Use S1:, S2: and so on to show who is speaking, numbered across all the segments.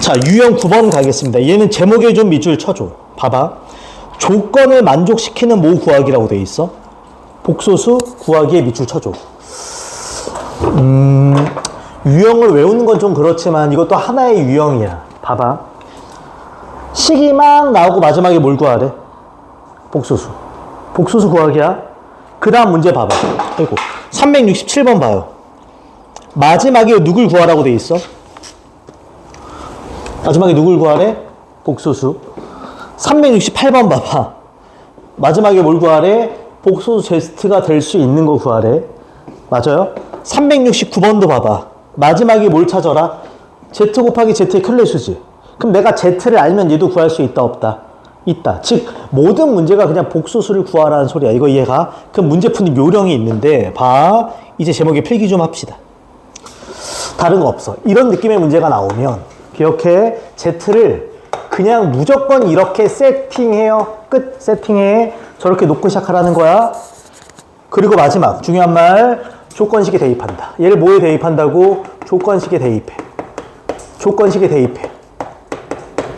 S1: 자, 유형 9번 가겠습니다. 얘는 제목에 좀 밑줄 쳐줘. 봐봐. 조건을 만족시키는 모 구하기라고 돼 있어. 복소수 구하기에 밑줄 쳐줘. 유형을 외우는 건 좀 그렇지만 이것도 하나의 유형이야. 봐봐. 식이 막 나오고 마지막에 뭘 구하래? 복소수. 복소수 구하기야. 그 다음 문제 봐봐. 아이고. 367번 봐요. 마지막에 누굴 구하라고 돼 있어? 마지막에 누굴 구하래? 복소수. 368번 봐봐. 마지막에 뭘 구하래? 복소수 Z가 될 수 있는 거 구하래. 맞아요? 369번도 봐봐. 마지막에 뭘 찾아라? Z 곱하기 Z의 켤레수지. 그럼 내가 Z를 알면 얘도 구할 수 있다 없다? 있다. 즉 모든 문제가 그냥 복소수를 구하라는 소리야. 이거 이해가? 그럼 문제 푸는 요령이 있는데 봐. 이제 제목에 필기 좀 합시다. 다른 거 없어. 이런 느낌의 문제가 나오면 기억해. Z를 그냥 무조건 이렇게 세팅해요. 끝. 세팅해. 저렇게 놓고 시작하라는 거야. 그리고 마지막 중요한 말. 조건식에 대입한다. 얘를 뭐에 대입한다고? 조건식에 대입해. 조건식에 대입해.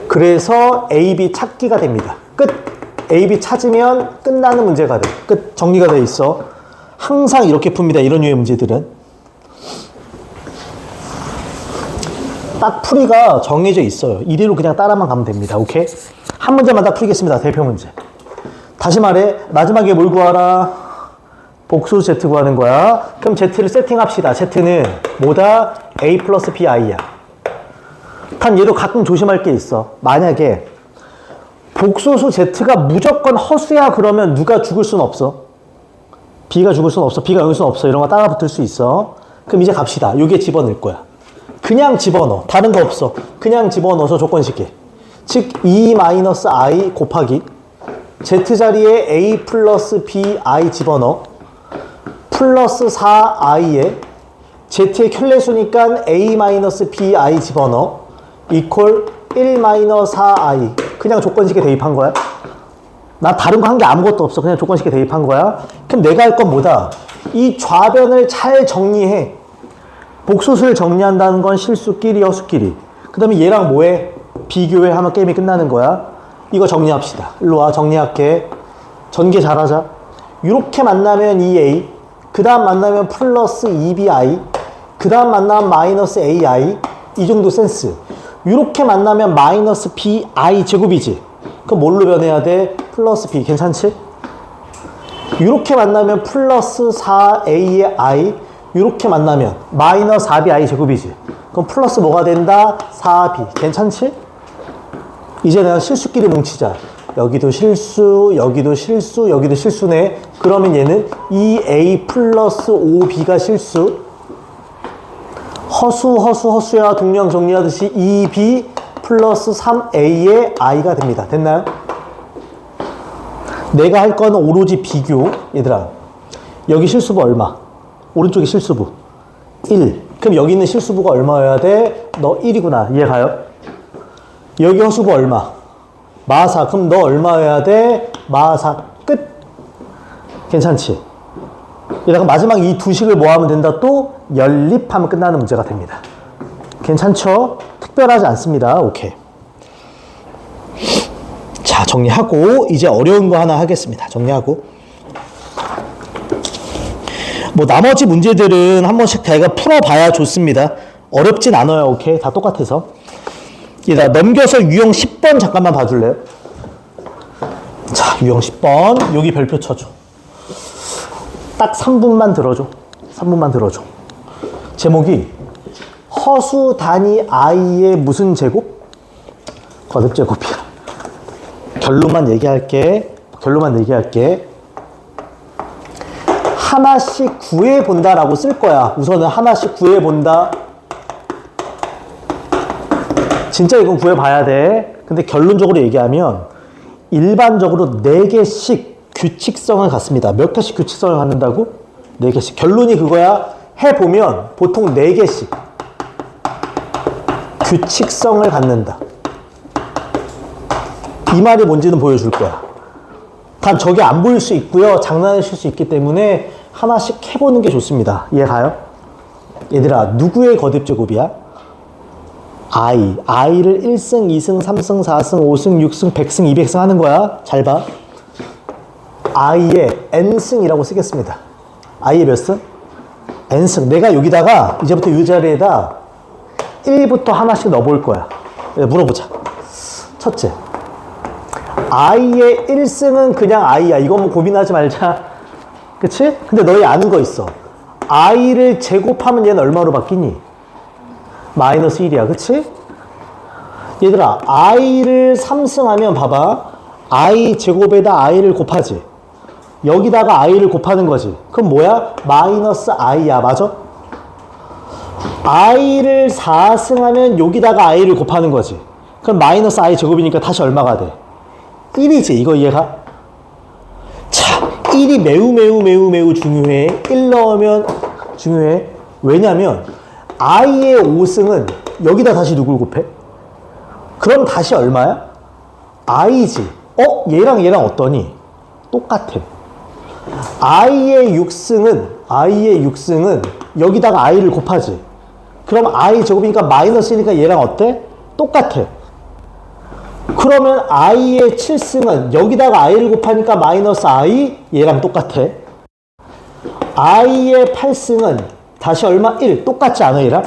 S1: 그래서 A, B 찾기가 됩니다. 끝. A, B 찾으면 끝나는 문제가 돼. 끝. 정리가 돼 있어. 항상 이렇게 풉니다. 이런 류의 문제들은. 딱 풀이가 정해져 있어요. 이대로 그냥 따라만 가면 됩니다. 오케이? 한 문제만 딱 풀겠습니다. 대표 문제. 다시 말해. 마지막에 뭘 구하라? 복소수 Z 구하는 거야. 그럼 Z를 세팅합시다. Z는 뭐다? A 플러스 BI야. 단 얘도 가끔 조심할 게 있어. 만약에 복소수 Z가 무조건 허수야 그러면 누가 죽을 순 없어? B가 죽을 순 없어. B가 여길 순 없어. 이런 거 따라 붙을 수 있어. 그럼 이제 갑시다. 요게 집어넣을 거야. 그냥 집어넣어. 다른 거 없어. 그냥 집어넣어서 조건식에. 즉 E-I 곱하기 Z 자리에 A 플러스 BI 집어넣어. 플러스 4i에 Z의 켤레수니까 A-BI 집어넣어. 이퀄 1-4i. 그냥 조건식에 대입한 거야. 나 다른 거 한 게 아무것도 없어. 그냥 조건식에 대입한 거야. 그럼 내가 할 건 뭐다? 이 좌변을 잘 정리해. 복소수를 정리한다는 건 실수끼리 허수끼리. 그 다음에 얘랑 뭐해? 비교해 하면 게임이 끝나는 거야. 이거 정리합시다. 일로 와. 정리할게. 전개 잘하자. 이렇게 만나면 2a. 그 다음 만나면 플러스 2bi. 그 다음 만나면 마이너스 ai. 이 정도 센스. 이렇게 만나면 마이너스 bi 제곱이지. 그럼 뭘로 변해야 돼? 플러스 b. 괜찮지? 이렇게 만나면 플러스 4a의 i. 이렇게 만나면 마이너스 4bi 제곱이지. 그럼 플러스 뭐가 된다? 4b. 괜찮지? 이제 내가 실수끼리 뭉치자. 여기도 실수, 여기도 실수, 여기도 실수네. 그러면 얘는 2a 플러스 5b가 실수. 허수야 동량 정리하듯이 2b 플러스 3a의 i가 됩니다. 됐나요? 내가 할 거는 오로지 비교. 얘들아, 여기 실수부 얼마? 오른쪽에 실수부 1. 그럼 여기 있는 실수부가 얼마여야 돼? 너 1이구나. 이해 가요? 여기 허수부 얼마? 마사. 그럼 너 얼마여야 돼? 마사. 끝. 괜찮지? 이다가 마지막 이 두 식을 뭐 하면 된다? 또 연립하면 끝나는 문제가 됩니다. 괜찮죠? 특별하지 않습니다. 오케이. 자, 정리하고 이제 어려운 거 하나 하겠습니다. 정리하고. 뭐 나머지 문제들은 한 번씩 내가 풀어봐야 좋습니다. 어렵진 않아요. 오케이? 다 똑같아서. 얘들아, 넘겨서 유형 10번 잠깐만 봐줄래요? 자, 유형 10번. 여기 별표 쳐줘. 딱 3분만 들어줘. 3분만 들어줘. 제목이 허수 단위 i의 무슨 제곱? 거듭제곱이야. 결론만 얘기할게. 하나씩 구해본다라고 쓸 거야. 우선은 하나씩 구해본다. 진짜 이건 구해봐야 돼. 근데 결론적으로 얘기하면 일반적으로 4개씩 규칙성을 갖습니다. 몇 개씩 규칙성을 갖는다고? 4개씩. 결론이 그거야. 해보면 보통 4개씩 규칙성을 갖는다. 이 말이 뭔지는 보여줄 거야. 단 저게 안 보일 수 있고요. 장난을 칠 수 있기 때문에 하나씩 해보는 게 좋습니다. 이해 가요? 얘들아, 누구의 거듭제곱이야? i를 1승, 2승, 3승, 4승, 5승, 6승, 100승, 200승 하는 거야. 잘 봐. i의 n승이라고 쓰겠습니다. i의 몇 승? n승. 내가 여기다가 이제부터 이 자리에다 1부터 하나씩 넣어볼 거야. 물어보자. 첫째, i의 1승은 그냥 i야. 이거 뭐 고민하지 말자. 그치? 근데 너희 아는 거 있어. i를 제곱하면 얘는 얼마로 바뀌니? 마이너스 1이야. 그치? 얘들아, i를 3승하면 봐봐. i 제곱에다 i를 곱하지. 여기다가 i를 곱하는 거지. 그럼 뭐야? 마이너스 i야. 맞아? i를 4승하면 여기다가 i를 곱하는 거지. 그럼 마이너스 i 제곱이니까 다시 얼마가 돼? 1이지. 이거 이해가? 자, 1이 매우 중요해. 1 넣으면 중요해. 왜냐면 i의 5승은 여기다 다시 누굴 곱해? 그럼 다시 얼마야? i지. 얘랑 얘랑 어떠니? 똑같아. i의 6승은 여기다가 i를 곱하지. 그럼 i 제곱이니까 마이너스니까 얘랑 어때? 똑같아. 그러면 i의 7승은 여기다가 i를 곱하니까 마이너스 i, 얘랑 똑같아. i의 8승은 다시 얼마? 1. 똑같지 않아, 얘랑?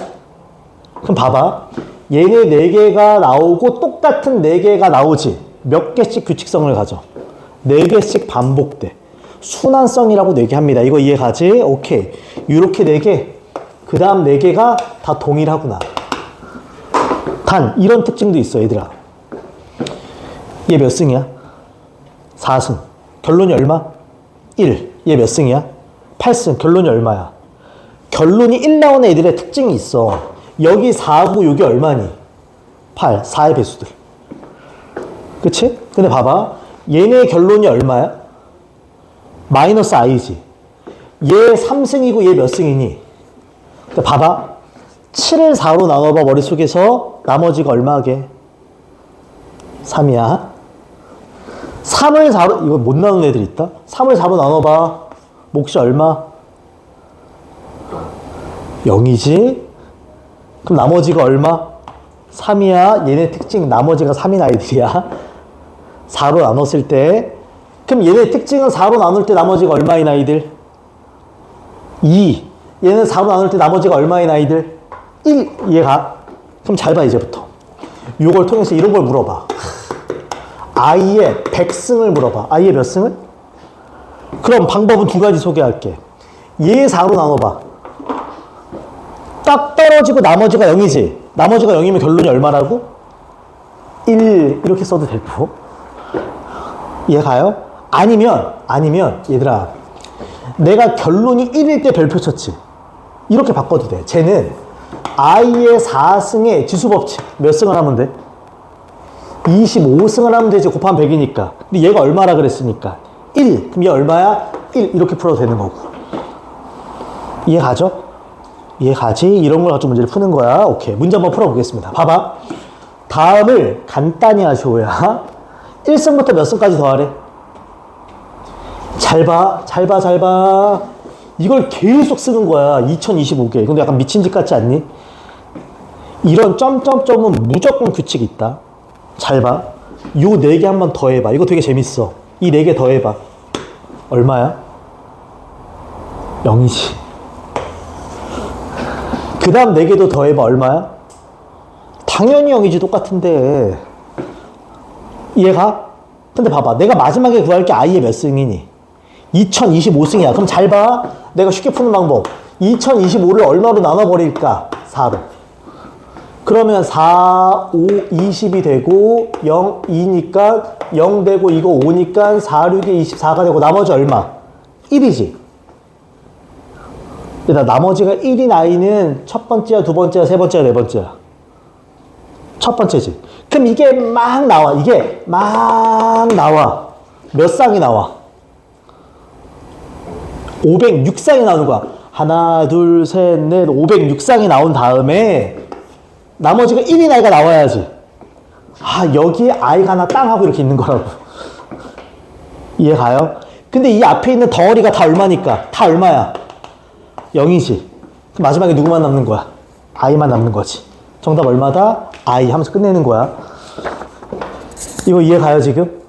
S1: 그럼 봐봐. 얘네 4개가 나오고 똑같은 4개가 나오지. 몇 개씩 규칙성을 가져? 4개씩 반복돼. 순환성이라고 4개 합니다. 이거 이해가지? 오케이. 이렇게 4개. 그 다음 4개가 다 동일하구나. 단, 이런 특징도 있어, 얘들아. 얘 몇 승이야? 4승. 결론이 얼마? 1. 얘 몇 승이야? 8승. 결론이 얼마야? 결론이 1 나오는 애들의 특징이 있어. 여기 4고 여기 얼마니? 8. 4의 배수들. 그치? 근데 봐봐. 얘네 결론이 얼마야? 마이너스 i지. 얘 3승이고 얘 몇 승이니? 근데 봐봐. 7을 4로 나눠봐. 머릿속에서 나머지가 얼마게? 3이야. 3을 4로, 이거 못 나누는 애들 있다? 3을 4로 나눠봐. 몫이 얼마? 0이지? 그럼 나머지가 얼마? 3이야. 얘네 특징 나머지가 3인 아이들이야. 4로 나눴을 때. 그럼 얘네 특징은 4로 나눌 때 나머지가 얼마인 아이들? 2. 얘는 4로 나눌 때 나머지가 얼마인 아이들? 1. 이해가? 그럼 잘 봐, 이제부터. 이걸 통해서 이런 걸 물어봐. i의 100승을 물어봐. i의 몇 승을? 그럼 방법은 2가지 소개할게. 얘 4로 나눠봐. 딱 떨어지고 나머지가 0이지. 나머지가 0이면 결론이 얼마라고? 1 이렇게 써도 되고. 이해가요? 아니면 얘들아, 내가 결론이 1일 때 별표 쳤지. 이렇게 바꿔도 돼. 쟤는 i의 4승의 지수법칙 몇 승을 하면 돼? 25승을 하면 되지. 곱하면 100이니까. 근데 얘가 얼마라 그랬으니까 1. 그럼 얘 얼마야? 1. 이렇게 풀어도 되는 거고. 이해가죠? 이해가지? 이런 걸 가지고 문제를 푸는 거야. 오케이. 문제 한번 풀어보겠습니다. 봐봐. 다음을 간단히 하셔야 1승부터 몇 승까지 더하래? 잘 봐. 이걸 계속 쓰는 거야. 2025개. 근데 약간 미친 짓 같지 않니? 이런 점점점은 무조건 규칙이 있다. 잘 봐. 요 4개 한번 더 해봐. 이거 되게 재밌어. 이 4개 더 해봐. 얼마야? 0이지. 그 다음 4개도 더 해봐. 얼마야? 당연히 0이지. 똑같은데. 이해가? 근데 봐봐. 내가 마지막에 구할 게 i의 몇 승이니? 2025승이야. 그럼 잘 봐. 내가 쉽게 푸는 방법. 2025를 얼마로 나눠버릴까? 4로. 그러면 4, 5, 20이 되고 0, 2니까 0 되고 이거 5니까 4, 6이 24가 되고 나머지 얼마? 1이지. 일단 나머지가 1인 i는 첫 번째야, 두 번째야, 세 번째야, 네 번째야? 첫 번째지. 그럼 이게 막 나와. 몇 쌍이 나와? 506쌍이 나오는 거야. 하나, 둘, 셋, 넷, 506쌍이 나온 다음에 나머지가 1인 i가 나와야지. 여기에 i가 하나 땅 하고 이렇게 있는 거라고. 이해가요? 근데 이 앞에 있는 덩어리가 다 얼마니까? 다 얼마야? 0이지. 마지막에 누구만 남는 거야? i만 남는 거지. 정답 얼마다? I 하면서 끝내는 거야. 이거 이해 가요, 지금?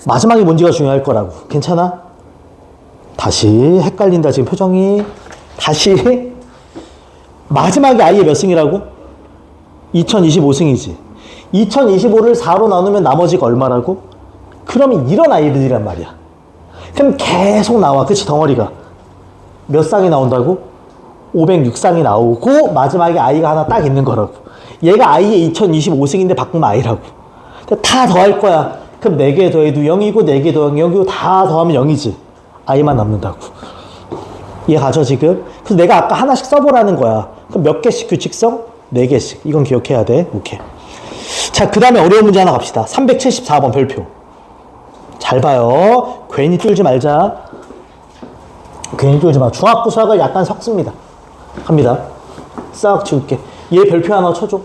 S1: 마지막에 뭔지가 중요할 거라고. 괜찮아? 다시 헷갈린다, 지금 표정이. 다시. 마지막에 I의 몇 승이라고? 2025승이지. 2025를 4로 나누면 나머지가 얼마라고? 그러면 이런 아이들이란 말이야. 그럼 계속 나와. 그치, 덩어리가. 몇 쌍이 나온다고? 506쌍이 나오고 마지막에 I가 하나 딱 있는 거라고. 얘가 I의 2025승인데 바꾸면 I라고. 다 더할 거야. 그럼 4개 더해도 0이고 4개 더하면 0이고 다 더하면 0이지. I만 남는다고. 이해 가죠, 지금? 그래서 내가 아까 하나씩 써보라는 거야. 그럼 몇 개씩 규칙성? 4개씩. 이건 기억해야 돼. 오케이. 자, 그 다음에 어려운 문제 하나 갑시다. 374번 별표. 잘 봐요. 괜히 쫄지 말자. 괜히 쫄지 마. 중학부 수학을 약간 섞습니다. 갑니다. 싹 지울게. 얘 별표 하나 쳐줘.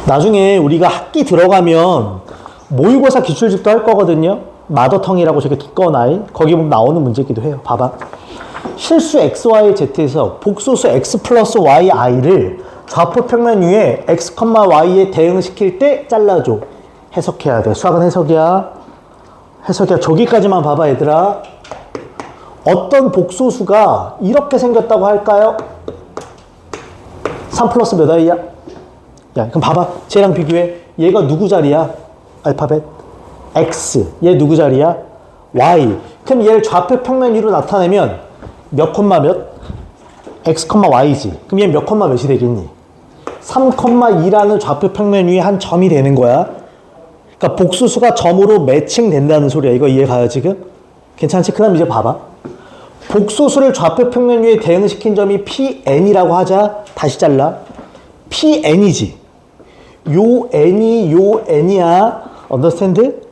S1: 나중에 우리가 학기 들어가면 모의고사 기출집도 할 거거든요. 마더텅이라고 저게 두꺼운 아이. 거기 보면 나오는 문제이기도 해요. 봐봐. 실수 x, y, z에서 복소수 x 플러스 y, i를 좌표 평면 위에 x, y에 대응시킬 때 잘라줘. 해석해야 돼. 수학은 해석이야. 해석이야. 저기까지만 봐봐, 얘들아. 어떤 복소수가 이렇게 생겼다고 할까요? 3 플러스 몇 i야? 야, 그럼 봐봐. 쟤랑 비교해. 얘가 누구 자리야? 알파벳. x. 얘 누구 자리야? y. 그럼 얘를 좌표 평면 위로 나타내면 몇 콤마 몇? x, y지. 그럼 얘 몇 콤마 몇이 되겠니? 3,2라는 좌표 평면 위에 한 점이 되는 거야. 그러니까 복수수가 점으로 매칭된다는 소리야. 이거 이해 가요, 지금? 괜찮지? 그 다음 이제 봐봐. 복소수를 좌표 평면 위에 대응시킨 점이 Pn이라고 하자. 다시 잘라. Pn이지. 요 n이 요 n이야. understand?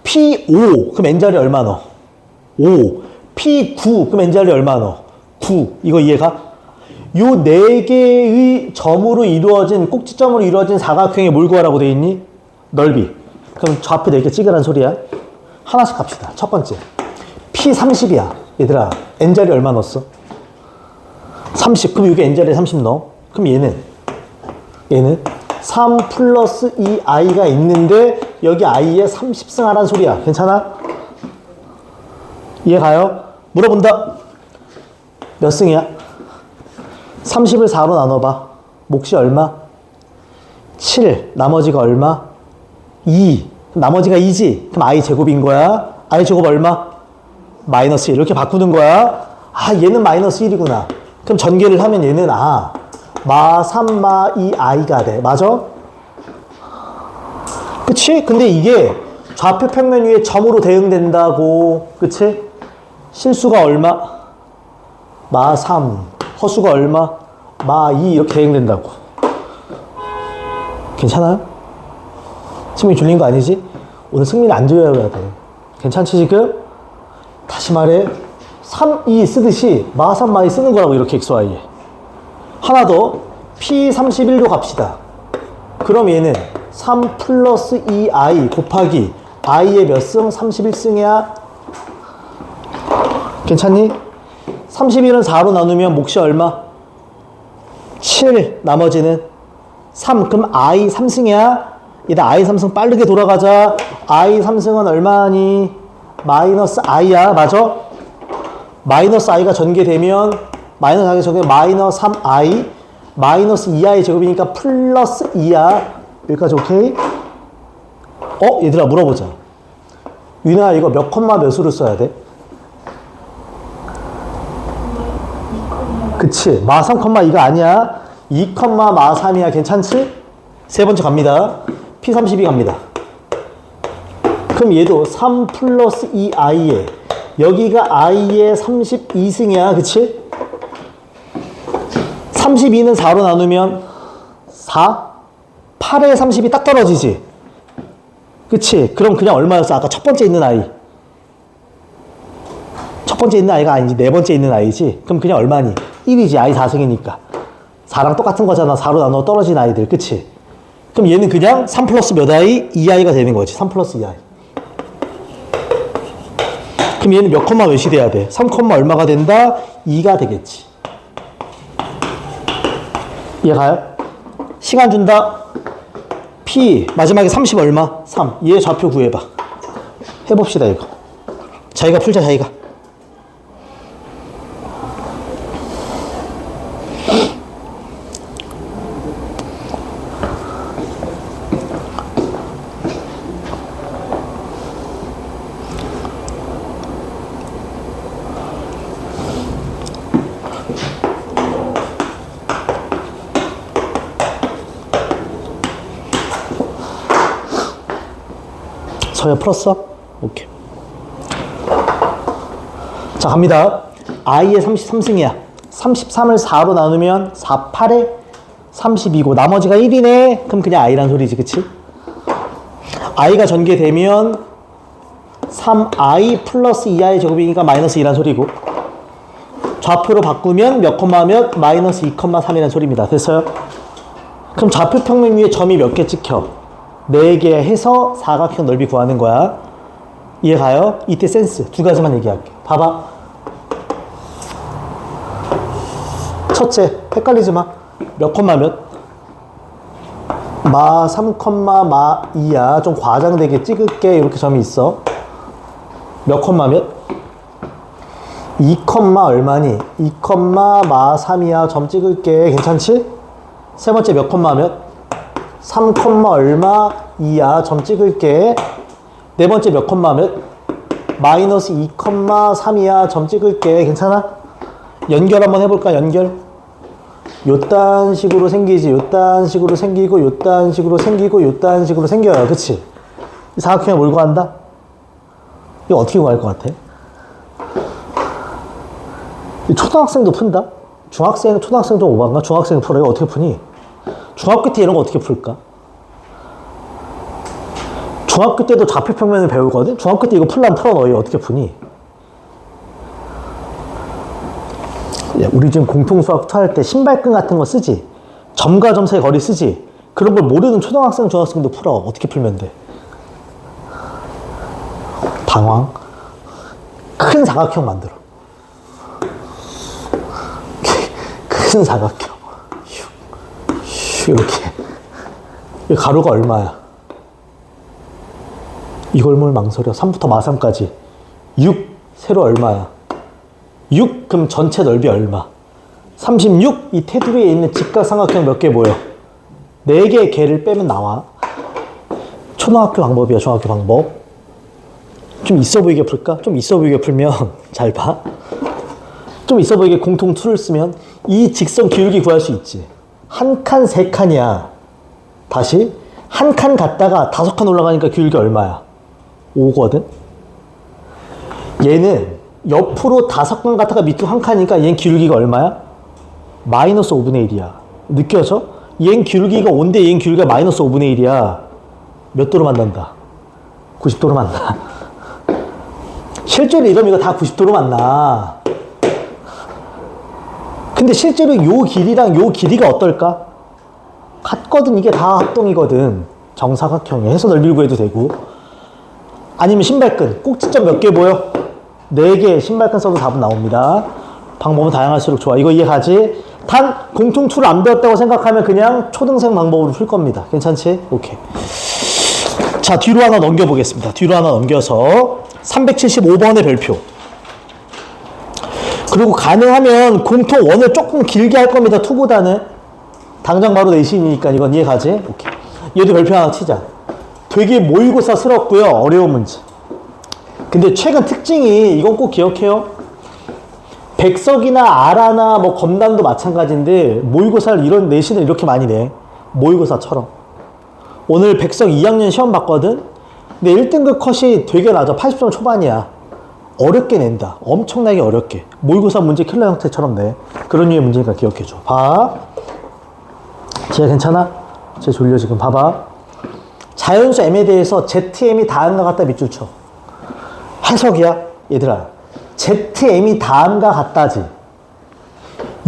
S1: P5. 그럼 n자리 얼마 넣어? 5. P9. 그럼 n자리 얼마 넣어? 9. 이거 이해가? 요 4개의 점으로 이루어진, 꼭지점으로 이루어진 사각형에 뭘 구하라고 돼 있니? 넓이. 그럼 좌표 4개 찍으란 소리야. 하나씩 갑시다. 첫 번째. P30이야. 얘들아, n자리 얼마 넣었어? 30. 그럼 여기 n자리에 30 넣어. 그럼 얘는 3 플러스 2i가 있는데 여기 i에 30승 하란 소리야. 괜찮아? 이해 가요? 물어본다. 몇 승이야? 30을 4로 나눠봐. 몫이 얼마? 7. 나머지가 얼마? 2. 나머지가 2지? 그럼 i 제곱인 거야. i 제곱 얼마? 마이너스 1. 이렇게 바꾸는 거야. 아, 얘는 마이너스 1이구나. 그럼 전개를 하면 얘는 마 3, 마 2, i가 돼. 맞아? 그치? 근데 이게 좌표 평면 위에 점으로 대응된다고. 그치? 실수가 얼마? 마 3. 허수가 얼마? 마 2. 이렇게 대응된다고. 괜찮아요? 승민이 졸린 거 아니지? 오늘 승민이 안 줘야 돼. 괜찮지, 지금? 다시 말해. 3, 2 쓰듯이 마 3, 마 2 쓰는 거라고, 이렇게 x, y에. 하나 더. P31로 갑시다. 그럼 얘는 3 플러스 2i 곱하기 i의 몇 승? 31승이야. 괜찮니? 31은 4로 나누면 몫이 얼마? 7. 나머지는 3. 그럼 i 3승이야. 얘다 i 3승 빠르게 돌아가자. i 3승은 얼마니? 마이너스 i야. 맞아? 마이너스 i가 전개되면 마이너스 i가 전개되면 마이너스 3i 마이너스 2i 제곱이니까 플러스 2야. 여기까지 오케이? 얘들아 물어보자. 윤아 이거 몇 콤마 몇으로 써야 돼? 그치. 마 3, 2가 아니야. 2, 마 3이야. 괜찮지? 세 번째 갑니다. P32 갑니다. 그럼 얘도 3 플러스 2i에 여기가 i의 32승이야. 그치? 32는 4로 나누면 4? 8에 30이 딱 떨어지지? 그치? 그럼 그냥 얼마였어? 아까 첫 번째 있는 아이. 첫 번째 있는 아이가 아니지. 네 번째 있는 아이지? 그럼 그냥 얼마니? 1이지. i 4승이니까. 4랑 똑같은 거잖아. 4로 나눠 떨어진 아이들. 그치? 그럼 얘는 그냥 3 플러스 몇 i? 2i가 되는 거지. 3 플러스 2i. 그럼 얘는 몇 콤마 몇이 돼야 돼? 3 콤마 얼마가 된다? 2가 되겠지. 이해 가요? 시간 준다. P 마지막에 30 얼마? 3. 얘 좌표 구해봐. 해봅시다 이거. 자기가 풀자 자기가. 서야 풀었어? 오케이. 자 갑니다. i의 33승이야. 33을 4로 나누면 4, 8에 32고 나머지가 1이네. 그럼 그냥 i란 소리지, 그치? i가 전개되면 3i 플러스 2i 제곱이니까 마이너스 2란 소리고, 좌표로 바꾸면 몇 콤마 몇? 마이너스 2,3이란 소리입니다. 됐어요? 그럼 좌표 평면 위에 점이 몇 개 찍혀? 4개 해서 사각형 넓이 구하는 거야. 이해 가요? 이때 센스 두 가지만 얘기할게. 봐봐. 첫째, 헷갈리지 마. 몇 콤마 몇? 마 3, 마 2야. 좀 과장되게 찍을게. 이렇게 점이 있어. 몇 콤마 몇? 2, 얼마니? 2, 마 3이야. 점 찍을게. 괜찮지? 세 번째 몇 콤마 몇? 3, 얼마 2야. 점 찍을게. 네 번째 몇 콤마 몇? 마이너스 2, 3이야. 점 찍을게. 괜찮아? 연결 한번 해볼까? 연결. 요딴 식으로 생기지. 요딴 식으로 생기고 요딴 식으로 생기고 요딴 식으로 생겨요. 그치? 이 사각형에 뭘 구한다? 이거 어떻게 구할 것 같아? 초등학생도 푼다? 초등학생 좀 오반가? 중학생 풀어. 이거 어떻게 푸니? 중학교 때 이런 거 어떻게 풀까? 중학교 때도 좌표평면을 배우거든? 중학교 때 이거 풀려면 풀어. 너 이거 어떻게 푸니? 야, 우리 지금 공통수학 할 때 신발끈 같은 거 쓰지? 점과 점 사이 거리 쓰지? 그런 걸 모르는 초등학생, 중학생도 풀어. 어떻게 풀면 돼? 당황. 큰 사각형 만들어. 큰 사각형. 이렇게. 이 가로가 얼마야? 이걸 뭘 망설여? 3부터 마3까지 6. 세로 얼마야? 6. 그럼 전체 넓이 얼마? 36. 이 테두리에 있는 직각삼각형 몇 개 보여? 4개의 개를 빼면 나와. 초등학교 방법이야. 중학교 방법. 좀 있어 보이게 풀까? 좀 있어 보이게 풀면 잘 봐. 좀 있어 보이게 공통 툴을 쓰면 이 직선 기울기 구할 수 있지. 한 칸, 3칸이야. 다시 한 칸 갔다가 5칸 올라가니까 기울기 얼마야? 5거든? 얘는 옆으로 5칸 갔다가 밑으로 한 칸이니까 얘는 기울기가 얼마야? 마이너스 5분의 1이야. 느껴져? 얘는 기울기가 5인데 얘는 기울기가 마이너스 5분의 1이야. 몇 도로 만난다? 90도로 만나. 실제로 이러면 이거 다 90도로 만나. 근데 실제로 요 길이랑 요 길이가 어떨까? 같거든. 이게 다 합동이거든. 정사각형에 해서 넓이를 구해도 되고. 아니면 신발끈. 꼭지점 몇 개 보여? 4개 신발끈 써도 답은 나옵니다. 방법은 다양할수록 좋아. 이거 이해가지? 단 공통 툴을 안 배웠다고 생각하면 그냥 초등생 방법으로 풀 겁니다. 괜찮지? 오케이. 자, 뒤로 하나 넘겨보겠습니다. 뒤로 하나 넘겨서 375번의 별표. 그리고 가능하면 공통 원을 조금 길게 할 겁니다. 투보다는. 당장 바로 내신이니까 이건 이해가지? 오케이. 얘도 별표 하나 치자. 되게 모의고사스럽고요. 어려운 문제. 근데 최근 특징이 이건 꼭 기억해요. 백석이나 아라나 뭐 검단도 마찬가지인데 모의고사를 이런 내신을 이렇게 많이 내. 모의고사처럼. 오늘 백석 2학년 시험 봤거든? 근데 1등급 컷이 되게 낮아. 80점 초반이야. 어렵게 낸다. 엄청나게 어렵게. 모의고사 문제 킬러 형태처럼 내. 그런 류의 문제니까 기억해줘. 봐. 쟤 괜찮아? 쟤 졸려 지금. 봐봐. 자연수 m에 대해서 zm이 다음과 같다 밑줄 쳐. 해석이야. 얘들아. zm이 다음과 같다지.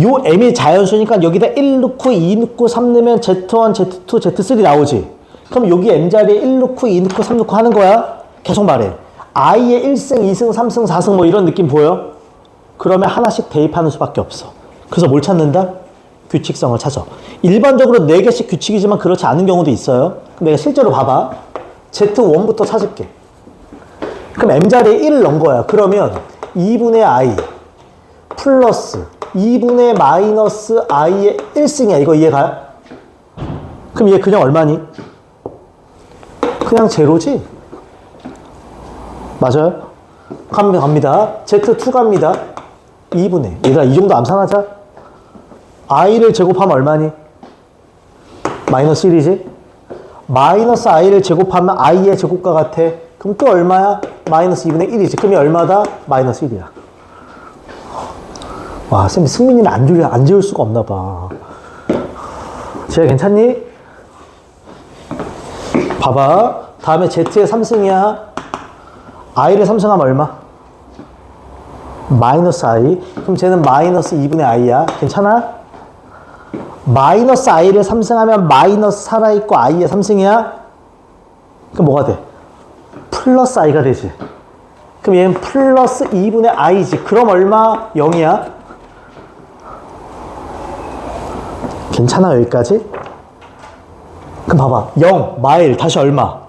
S1: 요 m이 자연수니까 여기다 1 넣고 2 넣고 3 넣으면 z1, z2, z3 나오지. 그럼 여기 m 자리에 1 넣고 2 넣고 3 넣고 하는 거야. 계속 말해. i의 1승, 2승, 3승, 4승 뭐 이런 느낌 보여? 그러면 하나씩 대입하는 수밖에 없어. 그래서 뭘 찾는다? 규칙성을 찾아. 일반적으로 4개씩 규칙이지만 그렇지 않은 경우도 있어요. 그럼 내가 실제로 봐봐. Z1부터 찾을게. 그럼 M자리에 1을 넣은 거야. 그러면 2분의 I 플러스 2분의 마이너스 I의 1승이야. 이거 이해가요? 그럼 얘 그냥 얼마니? 그냥 제로지? 맞아요? 갑니다. Z2 갑니다. 2분의. 얘들아, 이 정도 암산하자. I를 제곱하면 얼마니? 마이너스 1이지? 마이너스 I를 제곱하면 I의 제곱과 같아. 그럼 또 얼마야? 마이너스 2분의 1이지. 그럼 이 얼마다? 마이너스 1이야. 와, 쌤이 승민이는 안 지울 수가 없나 봐. 지혜야, 괜찮니? 봐봐. 다음에 Z의 3승이야. I를 3승하면 얼마? 마이너스 I. 그럼 쟤는 마이너스 2분의 I야. 괜찮아? 마이너스 I를 3승하면 마이너스 살아있고 I의 3승이야? 그럼 뭐가 돼? 플러스 I가 되지. 그럼 얘는 플러스 2분의 I지. 그럼 얼마? 0이야? 괜찮아, 여기까지? 그럼 봐봐. 0, 마일, 다시 얼마?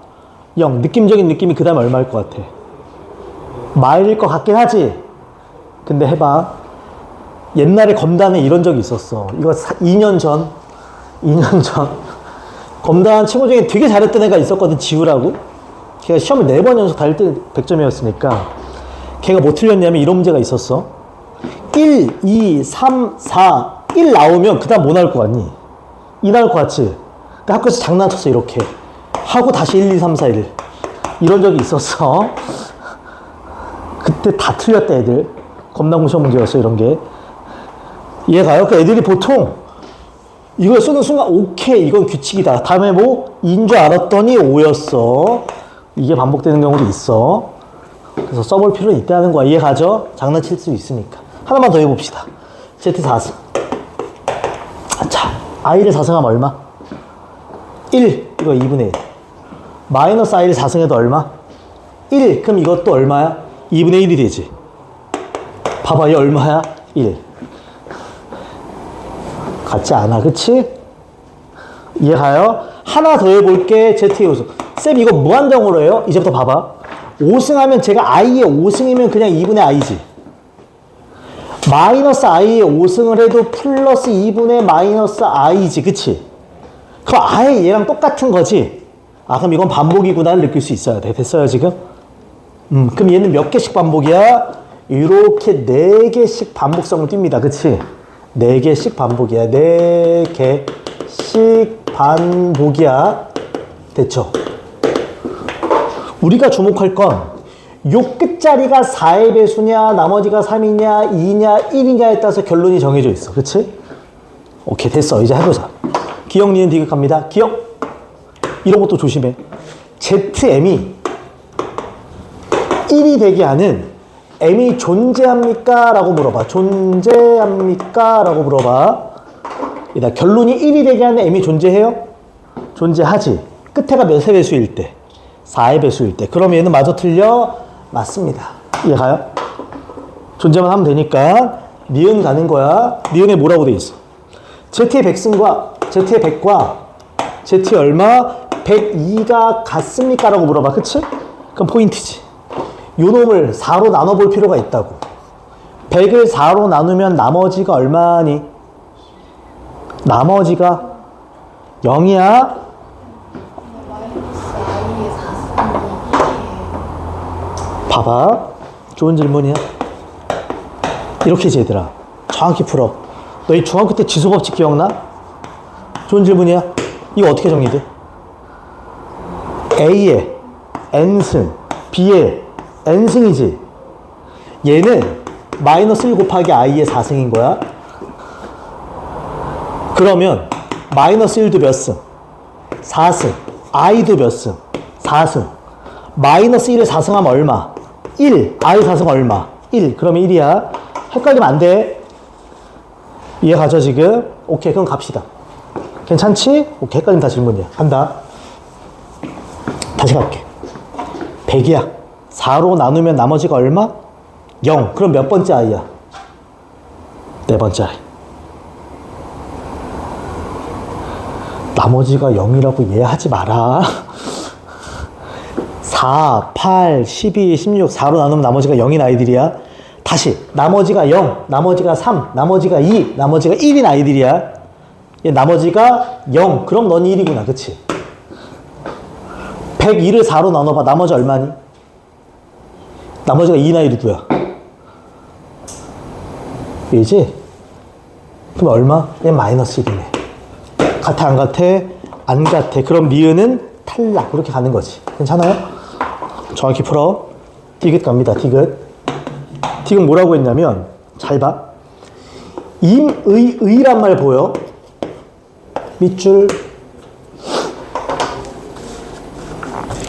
S1: 0. 느낌적인 느낌이 그 다음에 얼마일 것 같아? 마일일 것 같긴 하지? 근데 해봐. 옛날에 검단에 이런 적이 있었어. 이거 2년 전. 검단 친구 중에 되게 잘했던 애가 있었거든, 지우라고. 걔가 시험을 4번 연속 달릴 때 100점이었으니까. 걔가 뭐 틀렸냐면 이런 문제가 있었어. 1, 2, 3, 4, 1 나오면 그 다음 뭐 나올 것 같니? 2 나올 것 같지? 그러니까 학교에서 장난쳤어, 이렇게. 하고 다시 1, 2, 3, 4, 1. 이런 적이 있었어. 그때 다 틀렸다, 애들. 검단고 시험 문제였어, 이런 게. 이해가요? 그 애들이 보통 이걸 쓰는 순간 오케이, 이건 규칙이다. 다음에 뭐 2인 줄 알았더니 5였어. 이게 반복되는 경우도 있어. 그래서 써볼 필요는 있다는 거야. 이해가죠? 장난칠 수 있으니까. 하나만 더 해봅시다. Z 4승. 자, I를 4승하면 얼마? 1. 이거 2분의 1. 마이너스 I를 4승해도 얼마? 1. 그럼 이것도 얼마야? 2분의 1이 되지. 봐봐, 얘 얼마야? 1. 같지 않아, 그치? 이해가요? 하나 더 해볼게. Z의 요소. 쌤, 이거 무한정으로 해요? 이제부터 봐봐. 5승하면 제가 I의 5승이면 그냥 2분의 I지. 마이너스 I의 5승을 해도 플러스 2분의 마이너스 I지, 그치? 그럼 아예 얘랑 똑같은 거지? 아, 그럼 이건 반복이구나를 느낄 수 있어야 돼. 됐어요, 지금? 그럼 얘는 몇 개씩 반복이야? 이렇게 4개씩 반복성을 띱니다, 그치? 4개씩 반복이야. 4개씩 반복이야. 됐죠? 우리가 주목할 건 요 끝자리가 4의 배수냐, 나머지가 3이냐, 2냐, 1이냐에 따라서 결론이 정해져 있어. 그치? 오케이, 됐어. 이제 해보자. 기억, 니은, 디귿합니다. 기억. 이런 것도 조심해. ZM이 1이 되게 하는 M이 존재합니까? 라고 물어봐. 존재합니까? 라고 물어봐. 결론이 1이 되게 하는 M이 존재해요? 존재하지. 끝에가 몇의 배수일 때? 4의 배수일 때. 그럼 얘는 마저 틀려? 맞습니다. 이해가요? 존재만 하면 되니까 니은 가는 거야. 니은에 뭐라고 돼 있어? Z의 100승과 Z의 100과 Z의 얼마? 102가 같습니까? 라고 물어봐. 그치? 그럼 포인트지. 요 놈을 4로 나눠볼 필요가 있다고. 100을 4로 나누면 나머지가 얼마니? 나머지가 0이야? 봐봐. 좋은 질문이야. 이렇게 얘들아. 정확히 풀어. 너희 중학교 때 지수법칙 기억나? 좋은 질문이야. 이거 어떻게 정리돼? A의 N승, B의 N승이지. 얘는 마이너스 1 곱하기 I의 4승인 거야. 그러면 마이너스 1도 몇 승? 4승. I도 몇 승? 4승. 마이너스 1을 4승하면 얼마? 1. I 4승 얼마? 1. 그러면 1이야. 헷갈리면 안 돼. 이해가죠, 지금? 오케이, 그럼 갑시다. 괜찮지? 오케이, 헷갈리면 다 질문이야. 간다. 다시 갈게. 100이야. 4로 나누면 나머지가 얼마? 0. 그럼 몇 번째 I야? 4번째 I. 나머지가 0이라고 이해하지 마라. 4, 8, 12, 16, 4로 나누면 나머지가 0인 아이들이야. 다시 나머지가 0, 나머지가 3, 나머지가 2, 나머지가 1인 아이들이야. 얘 나머지가 0, 그럼 넌 1이구나. 그치? 102를 4로 나눠봐. 나머지 얼마니? 나머지가 2인 아이 누구야? 얘지? 그럼 얼마? 얘 마이너스 1이네. 같아 안 같아? 안 같아. 그럼 니은은 탈락. 그렇게 가는 거지. 괜찮아요? 정확히 풀어. 디귿 갑니다. 디귿. 디귿 뭐라고 했냐면 잘 봐. 임의의란 말 보여? 밑줄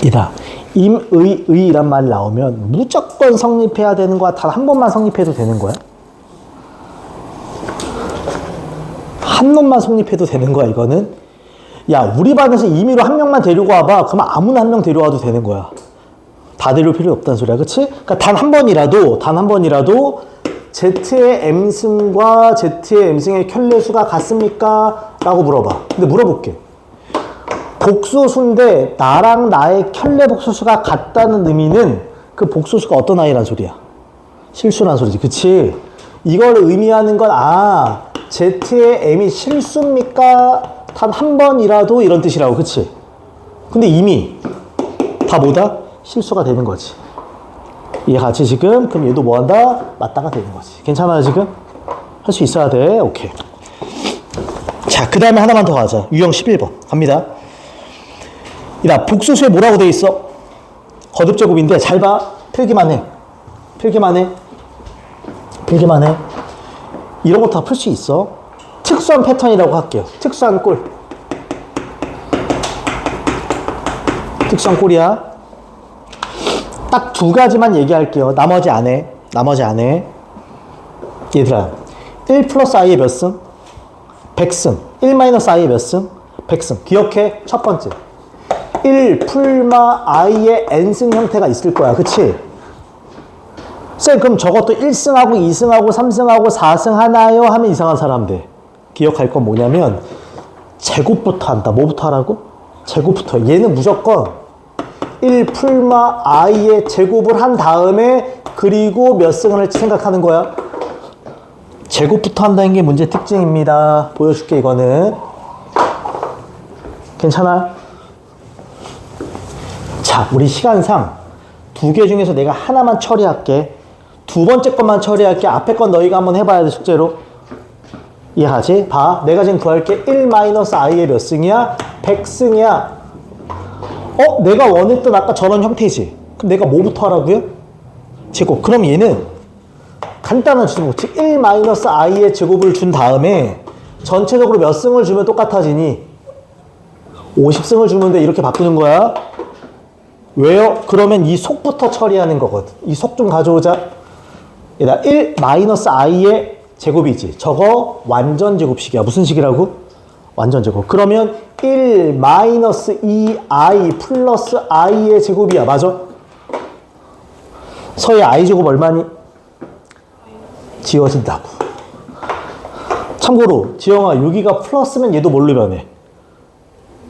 S1: 이다. 임의의란 말 나오면 무조건 성립해야 되는 거야? 단 한 번만 성립해도 되는 거야? 한 놈만 성립해도 되는 거야, 이거는? 야, 우리 반에서 임의로 한 명만 데리고 와봐. 그러면 아무나 한 명 데려와도 되는 거야. 다 데려올 필요 없다는 소리야, 그치? 그러니까 단 한 번이라도 Z의 M승과 Z의 M승의 켤레수가 같습니까? 라고 물어봐. 근데 물어볼게. 복소수인데 나랑 나의 켤레 복소수가 같다는 의미는 그 복소수가 어떤 아이란 소리야? 실수란 소리지, 그치? 이걸 의미하는 건 Z의 M이 실수입니까? 단 한 번이라도 이런 뜻이라고, 그치? 근데 이미 다 뭐다? 실수가 되는 거지. 이해가지 지금? 그럼 얘도 뭐 한다? 맞다가 되는 거지. 괜찮아요 지금? 할 수 있어야 돼. 오케이. 자, 그 다음에 하나만 더 가자. 유형 11번 갑니다. 이라 복소수에 뭐라고 돼 있어? 거듭제곱인데 잘 봐. 필기만 해. 이런 거 다 풀 수 있어. 특수한 패턴이라고 할게요. 특수한 꼴. 특수한 꼴이야. 딱 두 가지만 얘기할게요. 나머지 안 해. 얘들아, 1 플러스 i의 몇 승? 100승. 1 마이너스 i의 몇 승? 100승. 기억해. 첫 번째. 1 풀마 i의 n승 형태가 있을 거야. 그치? 쌤, 그럼 저것도 1승하고 2승하고 3승하고 4승 하나요? 하면 이상한 사람 돼. 기억할 건 뭐냐면 제곱부터 한다. 뭐부터 하라고? 제곱부터. 얘는 무조건 1 풀마 i의 제곱을 한 다음에 그리고 몇 승을 할지 생각하는 거야. 제곱부터 한다는 게 문제 특징입니다. 보여줄게 이거는. 괜찮아? 자, 우리 시간상 두 개 중에서 내가 하나만 처리할게. 두 번째 것만 처리할게. 앞에 건 너희가 한번 해봐야 돼, 숙제로. 이해하지? 봐. 내가 지금 구할게. 1-i의 몇 승이야? 100승이야. 내가 원했던 아까 저런 형태지. 그럼 내가 뭐부터 하라고요? 제곱. 그럼 얘는 간단한 주제목. 즉 1-i의 제곱을 준 다음에 전체적으로 몇 승을 주면 똑같아지니? 50승을 주면 돼. 이렇게 바꾸는 거야. 왜요? 그러면 이 속부터 처리하는 거거든. 이 속 좀 가져오자. 얘들아, 1-i의 제곱이지. 저거 완전 제곱식이야. 무슨 식이라고? 완전 제곱. 그러면 1-2i 플러스 i의 제곱이야. 맞아? 서의 i 제곱 얼마니? 지워진다고. 참고로 지영아, 여기가 플러스면 얘도 뭘로 변해?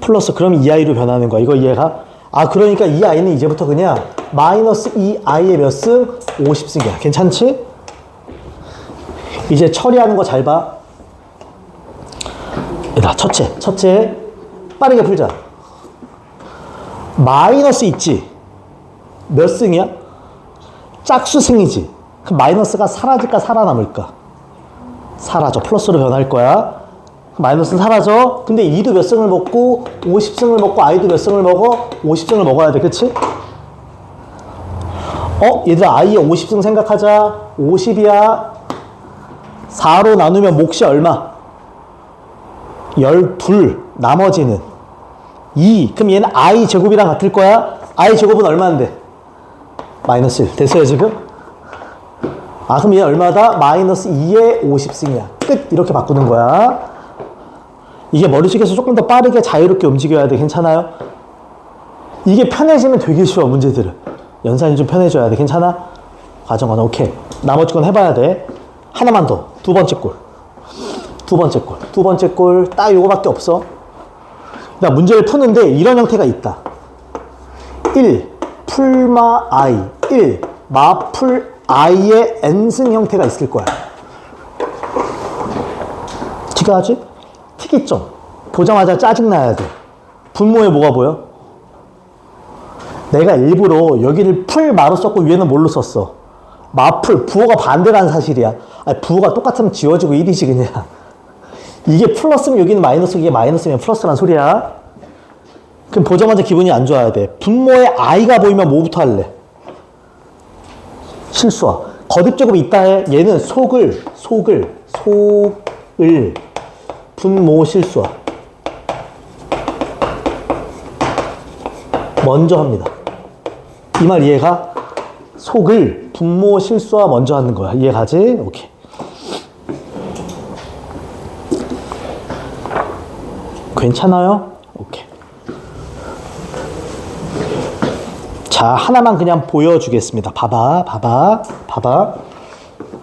S1: 플러스. 그럼 2i로 변하는 거야. 이거 이해가? 그러니까 이 i는 이제부터 그냥 마이너스 2i의 몇 승? 50승이야. 괜찮지? 이제 처리하는 거 잘 봐. 얘들아, 첫째 빠르게 풀자. 마이너스 있지? 몇 승이야? 짝수승이지? 그럼 마이너스가 사라질까 살아남을까? 사라져. 플러스로 변할 거야. 마이너스는 사라져. 근데 2도 몇 승을 먹고 50승을 먹고 i도 몇 승을 먹어? 50승을 먹어야 돼. 그치? 얘들아, i의 50승 생각하자. 50이야. 4로 나누면 몫이 얼마? 12. 나머지는 2. 그럼 얘는 i 제곱이랑 같을 거야? i 제곱은 얼마인데? 마이너스 1. 됐어요 지금? 그럼 얘 얼마다? 마이너스 2의 50승이야. 끝. 이렇게 바꾸는 거야. 이게 머릿속에서 조금 더 빠르게 자유롭게 움직여야 돼. 괜찮아요? 이게 편해지면 되게 쉬워, 문제들은. 연산이 좀 편해져야 돼. 괜찮아? 과정은 오케이. 나머지 건 해봐야 돼. 하나만 더. 두 번째 꼴. 딱 요거밖에 없어. 나 문제를 푸는데 이런 형태가 있다. 1. 풀마 I 1. 마풀 I의 n승 형태가 있을 거야. 지가하지? 특이점. 보자마자 짜증나야 돼. 분모에 뭐가 보여? 내가 일부러 여기를 풀마로 썼고 위에는 뭘로 썼어? 마풀, 부호가 반대라는 사실이야. 아니, 부호가 똑같으면 지워지고 1이지 그냥. 이게 플러스면 여기는 마이너스, 이게 마이너스면 플러스란 소리야. 그럼 보자마자 기분이 안 좋아야 돼. 분모에 i가 보이면 뭐부터 할래? 실수와. 거듭제곱이 있다 해. 얘는 속을 분모 실수와. 먼저 합니다. 이 말 이해가? 속을 분모 실수와 먼저 하는 거야. 이해가지? 오케이. 괜찮아요? 오케이. 자, 하나만 그냥 보여주겠습니다. 봐봐.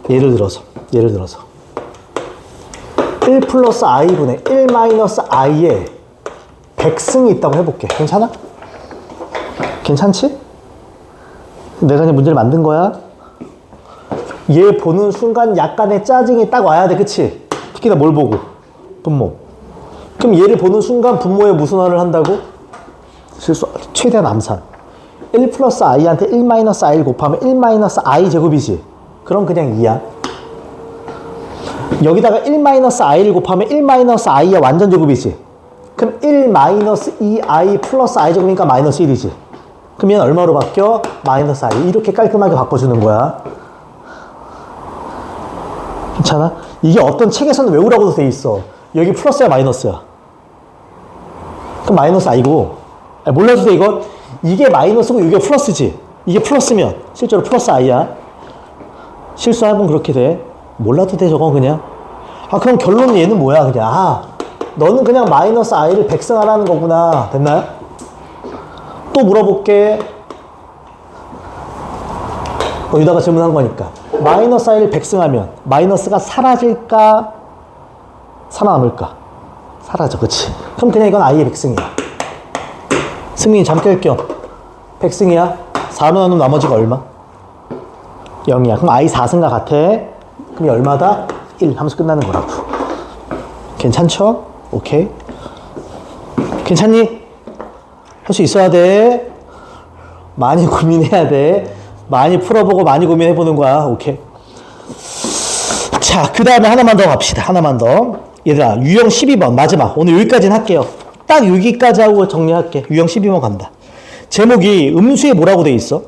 S1: 예를 들어서 1 플러스 i분의 1 마이너스 i에 100승이 있다고 해볼게. 괜찮아? 괜찮지? 내가 그냥 문제를 만든 거야. 얘 보는 순간 약간의 짜증이 딱 와야 돼. 그치? 특히나 뭘 보고? 분모. 그럼 얘를 보는 순간 분모에 무슨 말을 한다고? 실수, 최대한 암산. 1 플러스 i한테 1 마이너스 i를 곱하면 1 마이너스 i 제곱이지. 그럼 그냥 2야. 여기다가 1 마이너스 i를 곱하면 1 마이너스 i야 완전 제곱이지. 그럼 1 마이너스 2i 플러스 i 제곱이니까 마이너스 1이지. 그럼 얘는 얼마로 바뀌어? 마이너스 i. 이렇게 깔끔하게 바꿔주는 거야. 괜찮아? 이게 어떤 책에서는 외우라고도 돼 있어. 여기 플러스야 마이너스야. 그럼 마이너스 i고. 몰라도 돼 이건. 이게 마이너스고 이게 플러스지. 이게 플러스면 실제로 플러스 i야. 실수하면 그렇게 돼. 몰라도 돼 저건 그냥. 아 그럼 결론은 얘는 뭐야 그냥. 아 너는 그냥 마이너스 i를 100승하라는 거구나. 됐나요? 또 물어볼게. 여기다가 질문한 거니까. 마이너스 i를 100승하면 마이너스가 사라질까? 살아남을까? 사라져. 그치? 그럼 그냥 이건 i의 100승이야. 승민이 잠 깰 겸 100승이야. 4로 나누면 나머지가 얼마? 0이야. 그럼 i 4승과 같아. 그럼 얼마다? 1 하면서 끝나는 거라고. 괜찮죠? 오케이. 괜찮니? 할 수 있어야 돼. 많이 고민해야 돼. 많이 풀어보고 많이 고민해보는 거야. 오케이. 자, 그 다음에 하나만 더 갑시다. 하나만 더. 얘들아, 유형 12번 마지막. 오늘 여기까지는 할게요. 딱 여기까지 하고 정리할게. 유형 12번 간다. 제목이 음수에 뭐라고 돼 있어?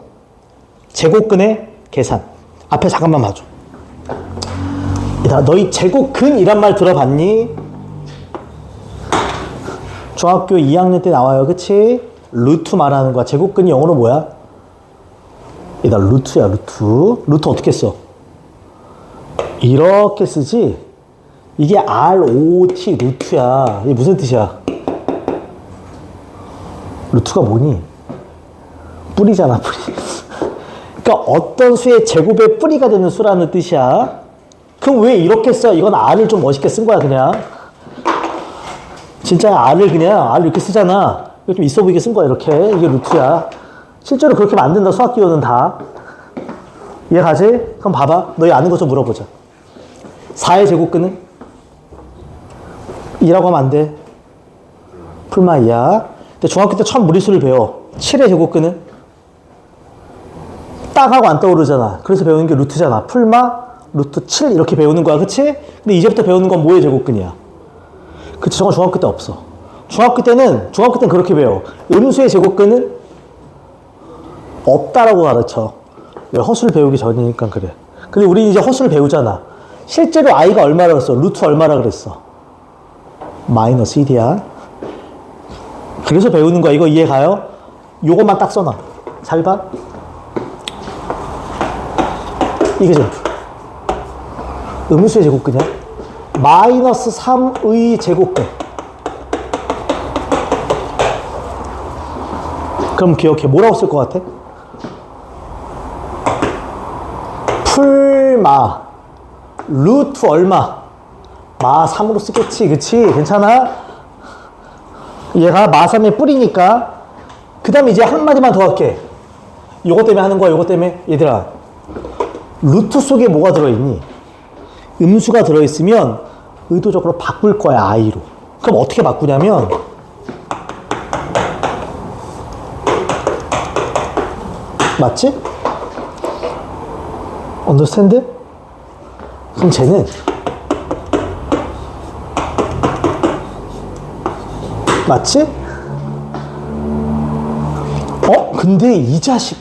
S1: 제곱근의 계산. 앞에 잠깐만 봐줘. 얘들아, 너희 제곱근이란 말 들어봤니? 중학교 2학년 때 나와요. 그치? 루트 말하는 거야. 제곱근이 영어로 뭐야? 얘들아, 루트야, 루트. 루트 어떻게 써? 이렇게 쓰지? 이게 ROT 루트야. 이게 무슨 뜻이야? 루트가 뭐니? 뿌리잖아, 뿌리. 그러니까 어떤 수의 제곱의 뿌리가 되는 수라는 뜻이야. 그럼 왜 이렇게 써? 이건 R을 좀 멋있게 쓴 거야, 그냥. 진짜 R을 그냥, R 이렇게 쓰잖아. 이거 좀 있어 보이게 쓴 거야, 이렇게. 이게 루트야. 실제로 그렇게 만든다, 수학기호는 다. 이해가지? 그럼 봐봐. 너희 아는 거 좀 물어보자. 4의 제곱근은? 2라고 하면 안 돼. 풀마 2야. 근데 중학교 때 처음 무리수를 배워. 7의 제곱근은? 딱 하고 안 떠오르잖아. 그래서 배우는 게 루트잖아. 풀마, 루트 7 이렇게 배우는 거야. 그치? 근데 이제부터 배우는 건 뭐의 제곱근이야? 그치? 저건 중학교 때 없어. 중학교 때는 그렇게 배워. 음수의 제곱근은? 없다라고 가르쳐. 왜? 허수를 배우기 전이니까 그래. 근데 우리 이제 허수를 배우잖아. 실제로 i가 얼마라 그랬어? 루트 얼마라 그랬어? 마이너스 1이야. 그래서 배우는 거야. 이거 이해가요? 요것만 딱 써놔. 잘 봐. 이게 제곱. 음수의 제곱근이야. 마이너스 3의 제곱근. 그럼 기억해. 뭐라고 쓸 것 같아? 풀마. 루트 얼마? 마 3으로 쓰겠지. 그치? 괜찮아? 얘가 마삼의 뿌리니까 그 다음에 이제 한마디만 더 할게. 요거 때문에 하는 거야. 요거 때문에. 얘들아, 루트 속에 뭐가 들어있니? 음수가 들어있으면 의도적으로 바꿀 거야. i로. 그럼 어떻게 바꾸냐면 맞지? understand? 그럼 쟤는 맞지? 근데 이 자식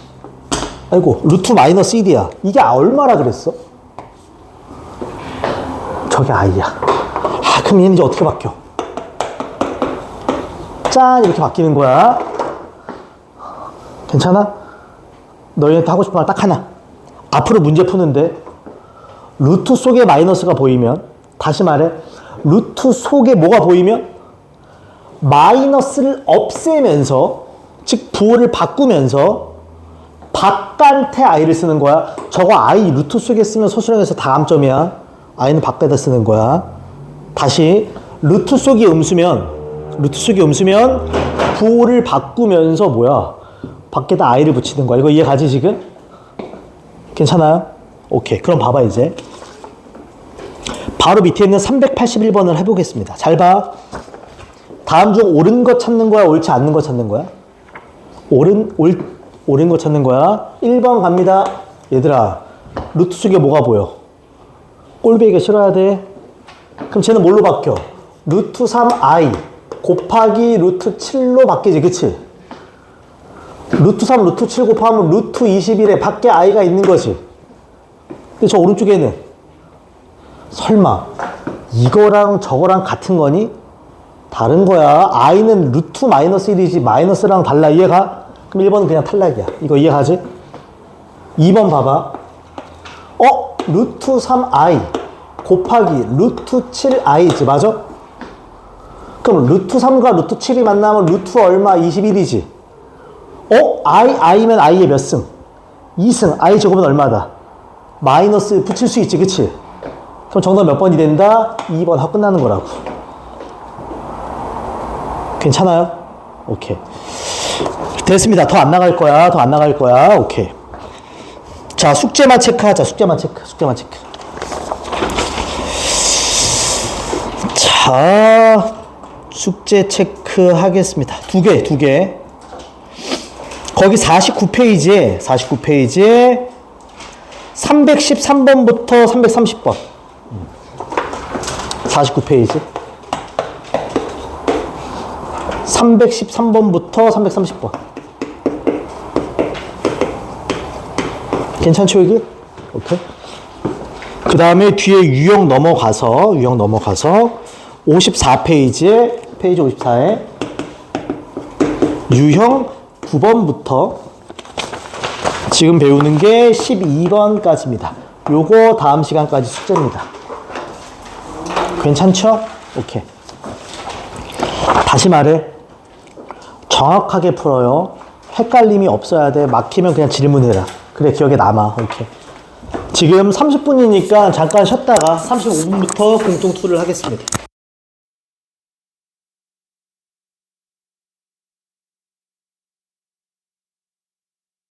S1: 아이고 루트 마이너스 1이야. 이게 얼마라 그랬어? 저게 i야. 그럼 얘는 이제 어떻게 바뀌어? 짠 이렇게 바뀌는 거야. 괜찮아? 너희한테 하고 싶은 말 딱 하나. 앞으로 문제 푸는데 루트 속에 마이너스가 보이면, 다시 말해 루트 속에 뭐가 보이면 마이너스를 없애면서, 즉 부호를 바꾸면서 바깥에 i를 쓰는 거야. 저거 i 루트 속에 쓰면 소수령에서 다함점이야. i는 밖에다 쓰는 거야. 다시 루트 속이 음수면 부호를 바꾸면서 뭐야? 밖에다 i를 붙이는 거야. 이거 이해가지 지금? 괜찮아요? 오케이. 그럼 봐봐 이제. 바로 밑에 있는 381번을 해보겠습니다. 잘 봐. 다음 중 옳은 거 찾는 거야? 옳지 않는 거 찾는 거야? 옳은 거 찾는 거야. 1번 갑니다. 얘들아, 루트 속에 뭐가 보여? 꼴배기가 싫어야 돼. 그럼 쟤는 뭘로 바뀌어? 루트 3i 곱하기 루트 7로 바뀌지, 그치? 루트 3, 루트 7 곱하면 루트 21에 밖에 i가 있는 거지. 근데 저 오른쪽에는 설마 이거랑 저거랑 같은 거니? 다른 거야. i는 루트 마이너스 1이지 마이너스랑 달라. 이해가? 그럼 1번은 그냥 탈락이야. 이거 이해가지? 2번 봐봐. 루트 3i 곱하기 루트 7i지. 맞아? 그럼 루트 3과 루트 7이 만나면 루트 얼마? 21이지. i면 i의 몇 승? 2승. i 제곱은 얼마다? 마이너스 붙일 수 있지, 그치? 그럼 정답 몇 번이 된다? 2번 하고 끝나는 거라고. 괜찮아요? 오케이. 됐습니다. 더 안 나갈 거야. 더 안 나갈 거야. 오케이. 자, 숙제만 체크하자. 숙제만 체크. 자, 숙제 체크하겠습니다. 두 개. 거기 49페이지에 313번부터 330번. 49페이지. 313번부터 330번. 괜찮죠, 이게? 오케이. 그 다음에 뒤에 유형 넘어가서 54페이지에, 페이지 54에 유형 9번부터 지금 배우는 게 12번까지입니다. 요거 다음 시간까지 숙제입니다. 괜찮죠? 오케이. 다시 말해. 정확하게 풀어요. 헷갈림이 없어야 돼. 막히면 그냥 질문해라. 그래, 기억에 남아. 오케이. 지금 30분이니까 잠깐 쉬었다가 35분부터 공통 투를 하겠습니다.